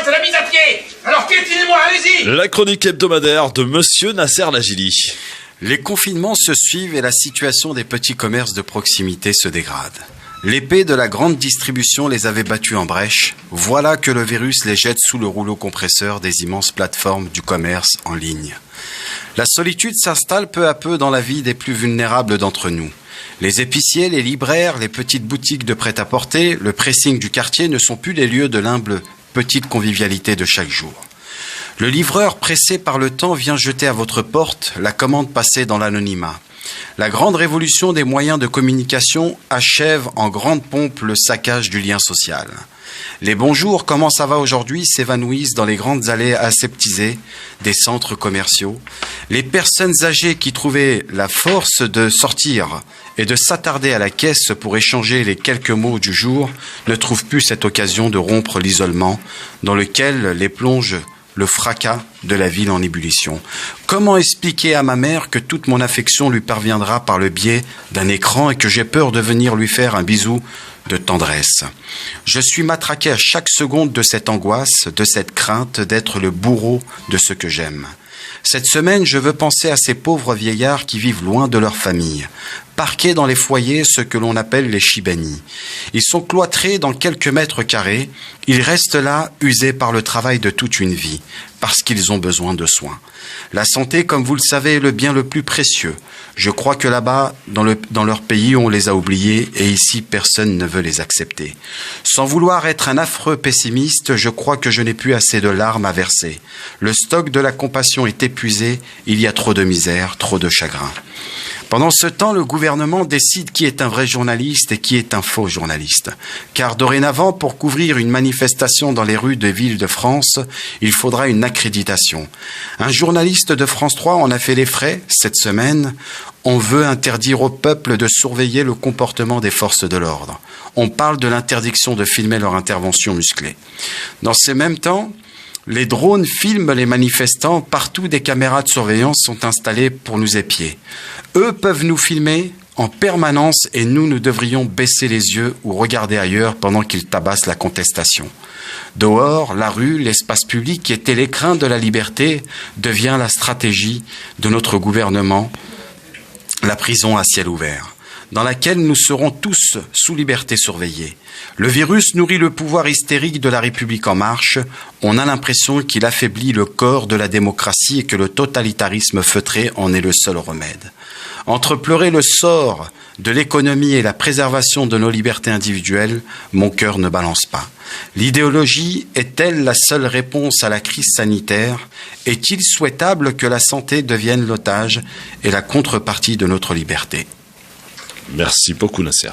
c'est la mise à pied. Alors piétinez-moi, allez-y. La chronique hebdomadaire de Monsieur Nasser Lajili. Les confinements se suivent et la situation des petits commerces de proximité se dégrade. L'épée de la grande distribution les avait battus en brèche. Voilà que le virus les jette sous le rouleau compresseur des immenses plateformes du commerce en ligne. La solitude s'installe peu à peu dans la vie des plus vulnérables d'entre nous. Les épiciers, les libraires, les petites boutiques de prêt-à-porter, le pressing du quartier ne sont plus les lieux de l'humble petite convivialité de chaque jour. Le livreur pressé par le temps vient jeter à votre porte la commande passée dans l'anonymat. La grande révolution des moyens de communication achève en grande pompe le saccage du lien social. Les bonjours, comment ça va aujourd'hui, s'évanouissent dans les grandes allées aseptisées des centres commerciaux. Les personnes âgées qui trouvaient la force de sortir et de s'attarder à la caisse pour échanger les quelques mots du jour ne trouvent plus cette occasion de rompre l'isolement dans lequel les plonge le fracas de la ville en ébullition. Comment expliquer à ma mère que toute mon affection lui parviendra par le biais d'un écran et que j'ai peur de venir lui faire un bisou de tendresse? Je suis matraqué à chaque seconde de cette angoisse, de cette crainte d'être le bourreau de ce que j'aime. Cette semaine, je veux penser à ces pauvres vieillards qui vivent loin de leur famille, parqués dans les foyers, ce que l'on appelle les shibani. Ils sont cloîtrés dans quelques mètres carrés, ils restent là, usés par le travail de toute une vie, parce qu'ils ont besoin de soins. La santé, comme vous le savez, est le bien le plus précieux. Je crois que là-bas, dans leur pays, on les a oubliés et ici, personne ne veut les accepter. Sans vouloir être un affreux pessimiste, je crois que je n'ai plus assez de larmes à verser. Le stock de la compassion est épuisé, il y a trop de misère, trop de chagrin. Pendant ce temps, le gouvernement décide qui est un vrai journaliste et qui est un faux journaliste. Car dorénavant, pour couvrir une manifestation dans les rues des villes de France, il faudra une accréditation. Un journaliste de France 3 en a fait les frais cette semaine. On veut interdire au peuple de surveiller le comportement des forces de l'ordre. On parle de l'interdiction de filmer leur intervention musclée. Dans ces mêmes temps, les drones filment les manifestants. Partout, des caméras de surveillance sont installées pour nous épier. Eux peuvent nous filmer en permanence et nous devrions baisser les yeux ou regarder ailleurs pendant qu'ils tabassent la contestation. Dehors, la rue, l'espace public qui était l'écrin de la liberté devient la stratégie de notre gouvernement, la prison à ciel ouvert, dans laquelle nous serons tous sous liberté surveillée. Le virus nourrit le pouvoir hystérique de la République en marche. On a l'impression qu'il affaiblit le corps de la démocratie et que le totalitarisme feutré en est le seul remède. Entre pleurer le sort de l'économie et la préservation de nos libertés individuelles, mon cœur ne balance pas. L'idéologie est-elle la seule réponse à la crise sanitaire? Est-il souhaitable que la santé devienne l'otage et la contrepartie de notre liberté? Merci beaucoup Nasser.